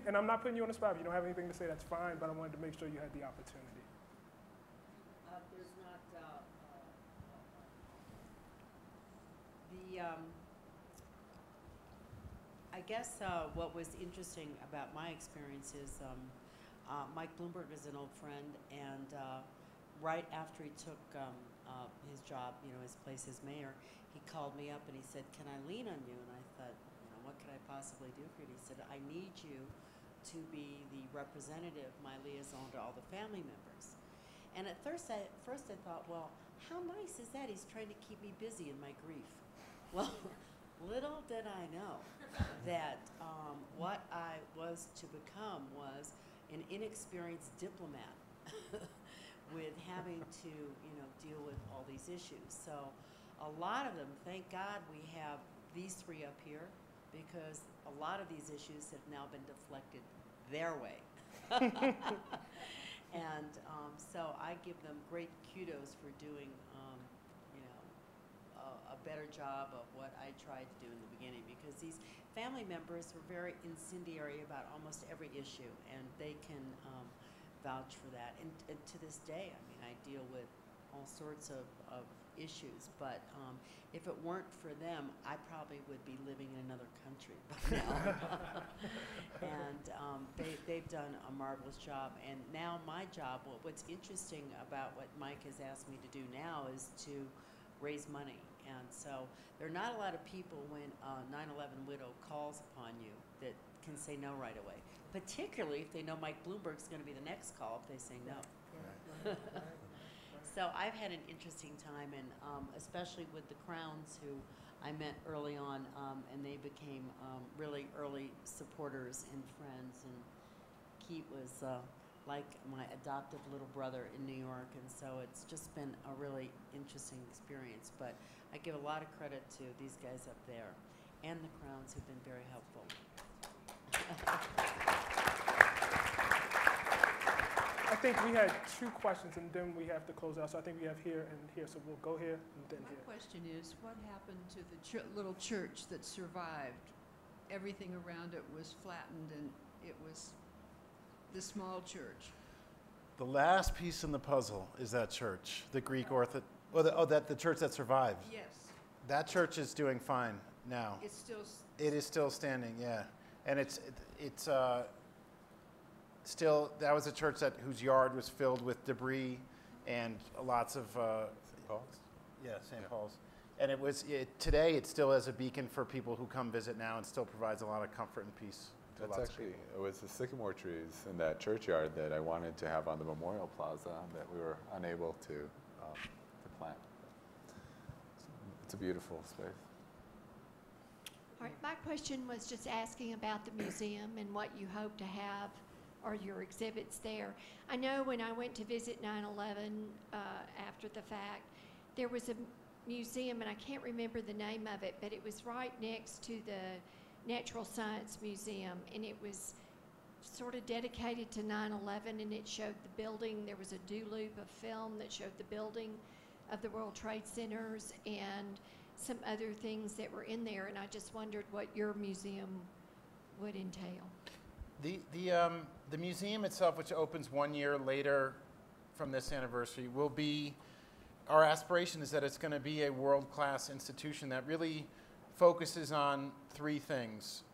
and I'm not putting you on the spot. If you don't have anything to say, that's fine, but I wanted to make sure you had the opportunity. There's not, I guess what was interesting about my experience is Mike Bloomberg is an old friend, and right after he took his job, his place as mayor, he called me up and he said, "Can I lean on you?" And I thought, what could I possibly do for you? He said, "I need you to be the representative, my liaison to all the family members." And at first I thought, well, how nice is that? He's trying to keep me busy in my grief. Well, little did I know that what I was to become was an inexperienced diplomat with having to, deal with all these issues. So a lot of them, thank God we have these three up here, because a lot of these issues have now been deflected their way. And so I give them great kudos for doing, a better job of what I tried to do in the beginning, because these family members were very incendiary about almost every issue, and they can vouch for that. And to this day, I deal with all sorts of issues, but if it weren't for them, I probably would be living in another country by now. And they've done a marvelous job. And now my job, what's interesting about what Mike has asked me to do now is to raise money. And so there are not a lot of people when a 9/11 widow calls upon you that can say no right away, particularly if they know Mike Bloomberg's going to be the next call if they say no. So I've had an interesting time, and especially with the Crowns, who I met early on, and they became really early supporters and friends. And Keith was like my adoptive little brother in New York, and so it's just been a really interesting experience. But I give a lot of credit to these guys up there and the Crowns, who've been very helpful. I think we had 2 questions, and then we have to close out. So I think we have here and here. So we'll go here and then My here. question is, what happened to the little church that survived? Everything around it was flattened, and it was the small church. The last piece in the puzzle is that church, the Greek Orthodox, the church that survived. Yes, That church is doing fine now. it's still. It is still standing, yeah. And it's still, that was a church whose yard was filled with debris and lots of St. Paul's? Yeah, St. Paul's. And today it still is a beacon for people who come visit now, and still provides a lot of comfort and peace to That's lots actually, of people. it was the sycamore trees in that churchyard that I wanted to have on the Memorial Plaza that we were unable to plant. It's a beautiful space. All right, my question was just asking about the museum and what you hope to have or your exhibits there. I know when I went to visit 9/11 after the fact, there was a museum, and I can't remember the name of it, but it was right next to the Natural Science Museum, and it was sort of dedicated to 9/11, and it showed the building. There was a do loop of film that showed the building of the World Trade Centers and some other things that were in there, and I just wondered what your museum would entail. The museum itself, which opens 1 year later from this anniversary, will be, our aspiration is that it's going to be a world-class institution that really focuses on 3 things.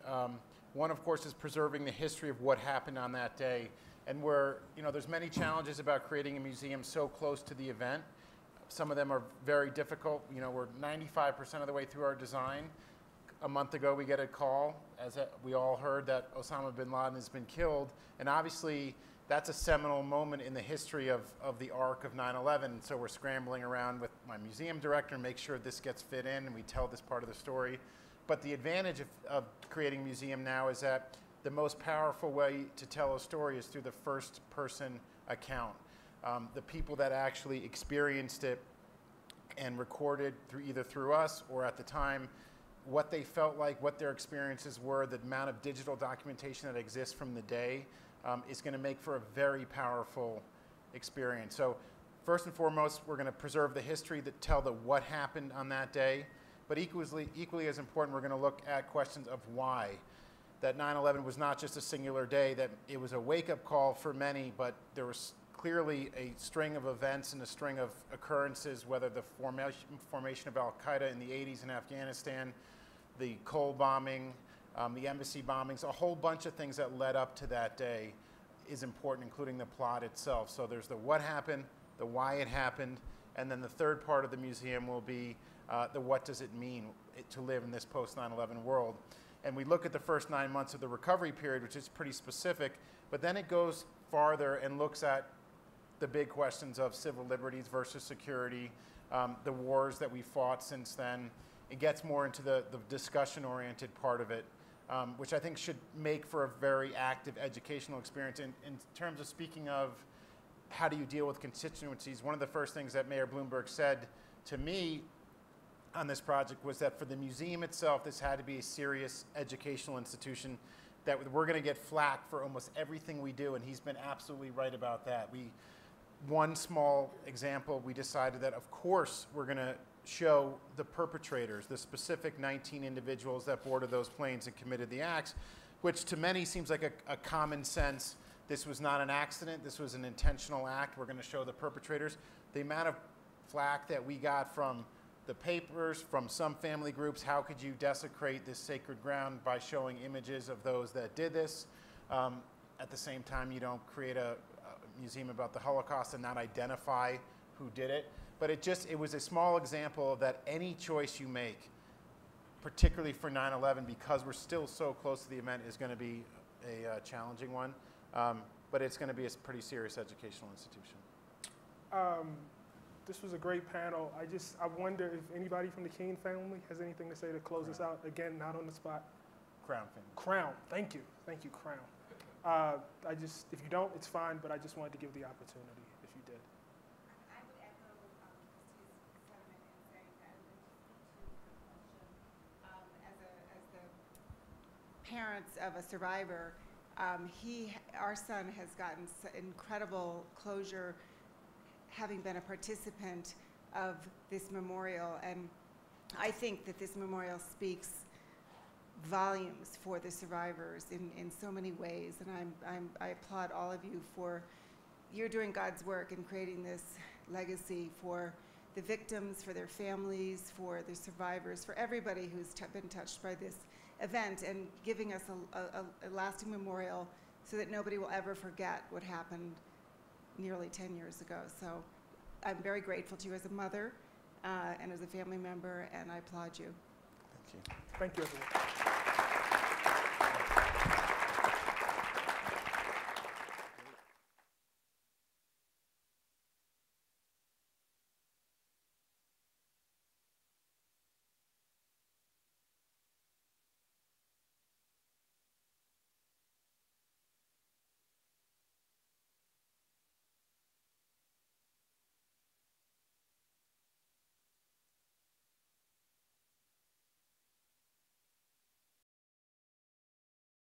One, of course, is preserving the history of what happened on that day. And there's many challenges about creating a museum so close to the event. Some of them are very difficult. We're 95% of the way through our design. A month ago, we get a call, as we all heard, that Osama bin Laden has been killed. And obviously, that's a seminal moment in the history of the arc of 9/11. So we're scrambling around with my museum director to make sure this gets fit in and we tell this part of the story. But the advantage of creating a museum now is that the most powerful way to tell a story is through the first-person account. The people that actually experienced it and recorded either through us or at the time what they felt like, what their experiences were, the amount of digital documentation that exists from the day is going to make for a very powerful experience. So first and foremost, we're going to preserve the history, that tell what happened on that day. But equally as important, we're going to look at questions of why. That 9/11 was not just a singular day, that it was a wake-up call for many, but there was clearly a string of events and a string of occurrences, whether the formation of Al-Qaeda in the 80s in Afghanistan, the Cole bombing, the embassy bombings, a whole bunch of things that led up to that day. is important, including the plot itself. So there's the what happened, the why it happened, and then the third part of the museum will be the what does it mean to live in this post 9/11 world. And we look at the first 9 months of the recovery period, which is pretty specific, but then it goes farther and looks at the big questions of civil liberties versus security, the wars that we fought since then. It gets more into the discussion-oriented part of it, which I think should make for a very active educational experience. In terms of speaking of how do you deal with constituencies, one of the first things that Mayor Bloomberg said to me on this project was that for the museum itself, this had to be a serious educational institution, that we're going to get flack for almost everything we do, and he's been absolutely right about that. One small example, we decided that of course we're going to show the perpetrators, the specific 19 individuals that boarded those planes and committed the acts, which to many seems like a common sense. This was not an accident, this was an intentional act. We're going to show the perpetrators. The amount of flack that we got from the papers, from some family groups, how could you desecrate this sacred ground by showing images of those that did this? At the same time, you don't create a museum about the Holocaust and not identify who did it. But it was a small example of that any choice you make, particularly for 9/11, because we're still so close to the event, is going to be a challenging one. But it's going to be a pretty serious educational institution. This was a great panel. I wonder if anybody from the King family has anything to say to close us out. Again, not on the spot. Crown family. Crown, thank you, Crown. If you don't, it's fine, but I just wanted to give the opportunity if you did. I would echo his sentiment in saying that, and then to speak to the question, as the parents of a survivor, our son has gotten incredible closure having been a participant of this memorial, and I think that this memorial speaks volumes for the survivors in so many ways, and I applaud all of you for you're doing God's work in creating this legacy for the victims, for their families, for the survivors, for everybody who's been touched by this event, and giving us a lasting memorial so that nobody will ever forget what happened nearly 10 years ago. So I'm very grateful to you as a mother and as a family member, and I applaud you. Thank you. Thank you, everyone.